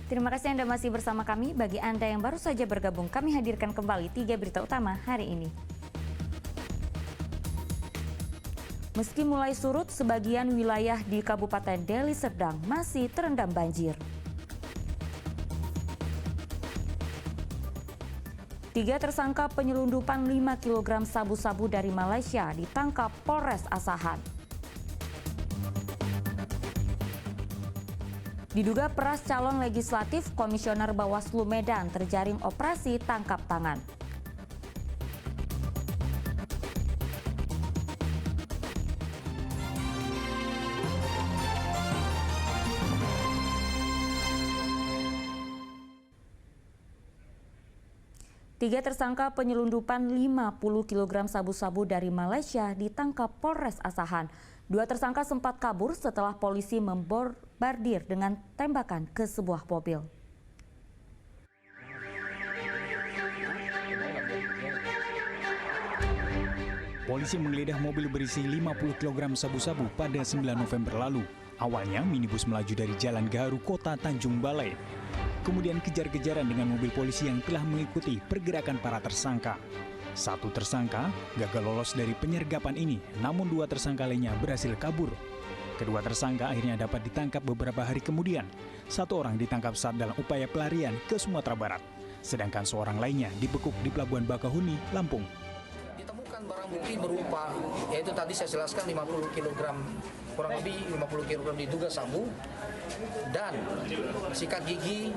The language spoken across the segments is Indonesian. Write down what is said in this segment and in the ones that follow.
Terima kasih Anda masih bersama kami. Bagi Anda yang baru saja bergabung, kami hadirkan kembali 3 berita utama hari ini. Meski mulai surut, sebagian wilayah di Kabupaten Deli Serdang masih terendam banjir. 3 tersangka penyelundupan 5 kg sabu-sabu dari Malaysia ditangkap Polres Asahan. Diduga peras calon legislatif, Komisioner Bawaslu Medan terjaring operasi tangkap tangan. Tiga tersangka penyelundupan 50 kg sabu-sabu dari Malaysia ditangkap Polres Asahan. 2 tersangka sempat kabur setelah polisi membombardir dengan tembakan ke sebuah mobil. Polisi menggeledah mobil berisi 50 kg sabu-sabu pada 9 November lalu. Awalnya minibus melaju dari Jalan Gaharu, Kota Tanjung Balai. Kemudian kejar-kejaran dengan mobil polisi yang telah mengikuti pergerakan para tersangka. 1 tersangka gagal lolos dari penyergapan ini, namun 2 tersangka lainnya berhasil kabur. Kedua tersangka akhirnya dapat ditangkap beberapa hari kemudian. 1 orang ditangkap saat dalam upaya pelarian ke Sumatera Barat, sedangkan seorang lainnya dibekuk di Pelabuhan Bakahuni, Lampung. Ditemukan barang bukti berupa, yaitu tadi saya jelaskan 50 kg, kurang lebih 50 kg diduga sabu, dan sikat gigi,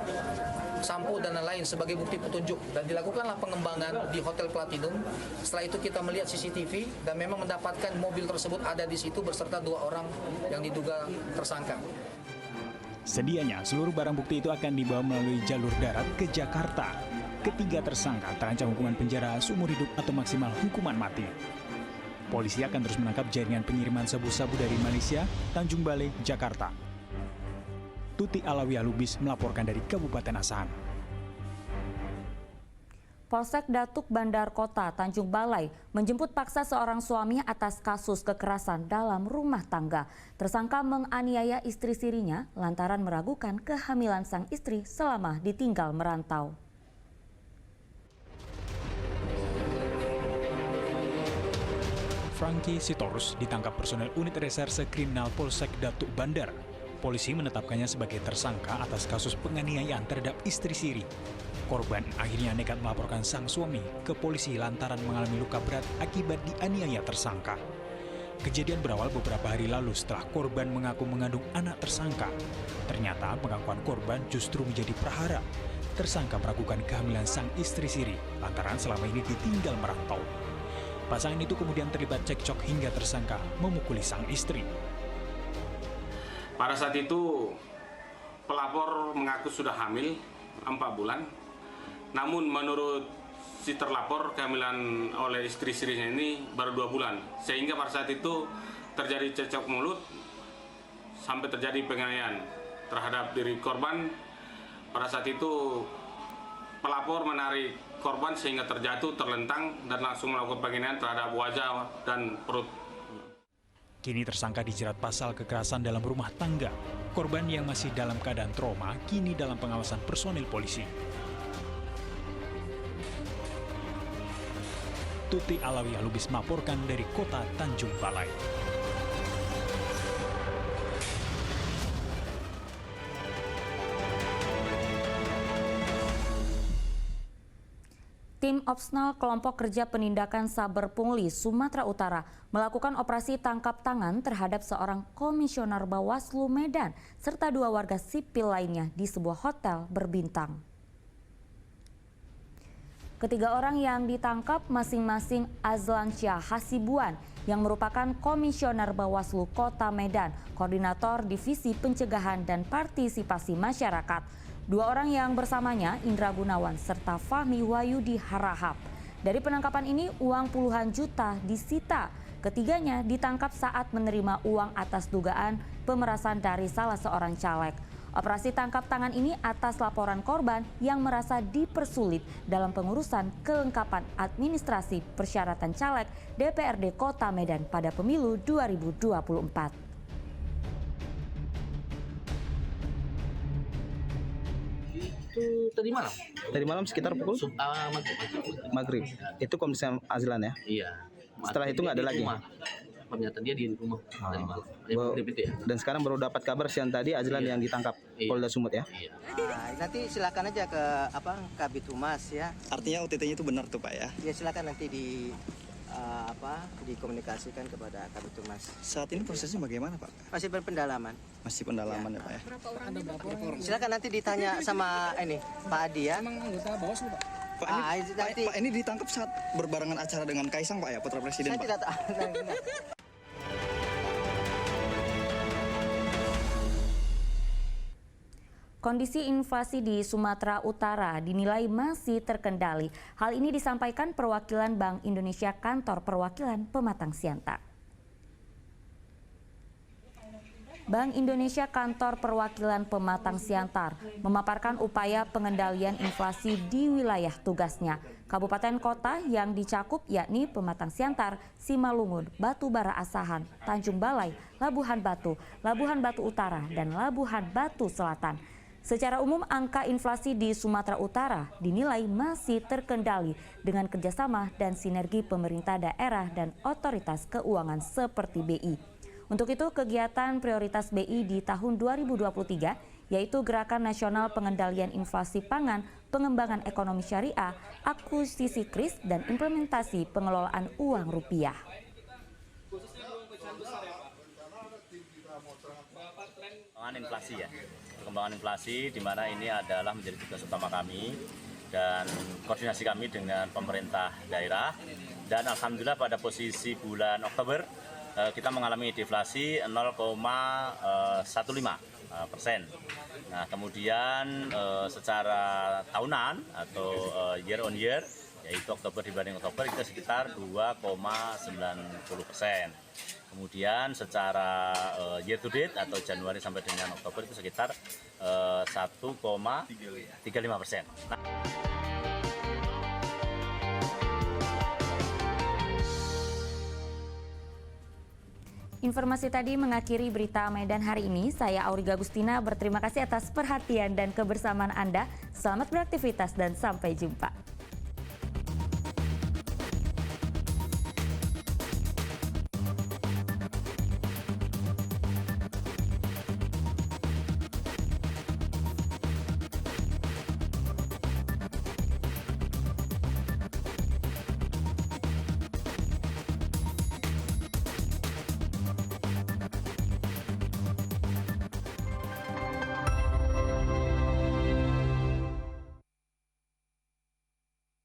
sampo dan lain-lain sebagai bukti petunjuk, dan dilakukanlah pengembangan di Hotel Platinum. Setelah itu kita melihat CCTV dan memang mendapatkan mobil tersebut ada di situ beserta 2 orang yang diduga tersangka. Sedianya seluruh barang bukti itu akan dibawa melalui jalur darat ke Jakarta. Ketiga tersangka terancam hukuman penjara seumur hidup atau maksimal hukuman mati. Polisi akan terus menangkap jaringan pengiriman sabu-sabu dari Malaysia, Tanjung Balai, Jakarta. Tuti Alawiyah Lubis melaporkan dari Kabupaten Asahan. Polsek Datuk Bandar Kota Tanjung Balai menjemput paksa seorang suami atas kasus kekerasan dalam rumah tangga. Tersangka menganiaya istri sirinya lantaran meragukan kehamilan sang istri selama ditinggal merantau. Franky Sitorus ditangkap personel unit reserse kriminal Polsek Datuk Bandar. Polisi menetapkannya sebagai tersangka atas kasus penganiayaan terhadap istri siri. Korban akhirnya nekat melaporkan sang suami ke polisi lantaran mengalami luka berat akibat dianiaya tersangka. Kejadian berawal beberapa hari lalu setelah korban mengaku mengandung anak tersangka. Ternyata pengakuan korban justru menjadi prahara. Tersangka meragukan kehamilan sang istri siri lantaran selama ini ditinggal merantau. Pasangan itu kemudian terlibat cekcok hingga tersangka memukuli sang istri. Pada saat itu pelapor mengaku sudah hamil 4 bulan. Namun menurut si terlapor kehamilan oleh istri-istrinya ini baru 2 bulan. Sehingga pada saat itu terjadi cekcok mulut sampai terjadi penganiayaan terhadap diri korban. Pada saat itu pelapor menarik korban sehingga terjatuh, terlentang dan langsung melakukan penganiayaan terhadap wajah dan perut. Kini tersangka dijerat pasal kekerasan dalam rumah tangga. Korban yang masih dalam keadaan trauma kini dalam pengawasan personil polisi. Tuti Alawiyah Lubis melaporkan dari Kota Tanjung Balai. Tim Opsnal Kelompok Kerja Penindakan Saber Pungli, Sumatera Utara melakukan operasi tangkap tangan terhadap seorang komisioner Bawaslu Medan serta 2 warga sipil lainnya di sebuah hotel berbintang. Ketiga orang yang ditangkap masing-masing Azlan Syah Hasibuan yang merupakan komisioner Bawaslu Kota Medan, koordinator Divisi Pencegahan dan Partisipasi Masyarakat. 2 orang yang bersamanya, Indra Gunawan serta Fahmi Wahyudi Harahap. Dari penangkapan ini, uang puluhan juta disita. Ketiganya ditangkap saat menerima uang atas dugaan pemerasan dari salah seorang caleg. Operasi tangkap tangan ini atas laporan korban yang merasa dipersulit dalam pengurusan kelengkapan administrasi persyaratan caleg DPRD Kota Medan pada pemilu 2024. itu tadi malam. Tadi malam sekitar pukul maghrib. Itu kondisi Azlan ya? Iya. Setelah itu nggak ada lagi? Pernyataan dia di rumah tadi malam. Ya. Dan sekarang baru dapat kabar siang tadi Azlan yang ditangkap Polda Sumut ya? Iya. Nanti silakan aja ke Kabid Humas ya. Artinya OTT-nya itu benar tuh Pak ya? Ya silakan nanti dikomunikasikan kepada Kabid Humas. Saat ini prosesnya bagaimana Pak? Masih berpendalaman. Masih pendalaman ya Pak ya? Silakan nanti ditanya sama Pak Adi ya. Pak ini ditangkap saat berbarengan acara dengan Kaisang Pak ya, Putra Presiden Saya Pak? tidak tahu. Kondisi inflasi di Sumatera Utara dinilai masih terkendali. Hal ini disampaikan perwakilan Bank Indonesia Kantor Perwakilan Pematang Siantar. Bank Indonesia Kantor Perwakilan Pematang Siantar memaparkan upaya pengendalian inflasi di wilayah tugasnya. Kabupaten kota yang dicakup yakni Pematang Siantar, Simalungun, Batubara Asahan, Tanjung Balai, Labuhan Batu Utara, dan Labuhan Batu Selatan. Secara umum, angka inflasi di Sumatera Utara dinilai masih terkendali dengan kerjasama dan sinergi pemerintah daerah dan otoritas keuangan seperti BI. Untuk itu, kegiatan prioritas BI di tahun 2023 yaitu Gerakan Nasional Pengendalian Inflasi Pangan, Pengembangan Ekonomi Syariah, Akuisisi KRIS, dan Implementasi Pengelolaan Uang Rupiah. Pengembangan inflasi ya, perkembangan inflasi di mana ini adalah menjadi tugas utama kami dan koordinasi kami dengan pemerintah daerah. Dan alhamdulillah pada posisi bulan Oktober kita mengalami deflasi 0,15%. Nah kemudian secara tahunan atau year on year, yaitu Oktober dibanding Oktober itu sekitar 2,90%. Kemudian secara year to date atau Januari sampai dengan Oktober itu sekitar 1,35%. Informasi tadi mengakhiri berita Medan hari ini. Saya Auriga Agustina berterima kasih atas perhatian dan kebersamaan Anda. Selamat beraktivitas dan sampai jumpa.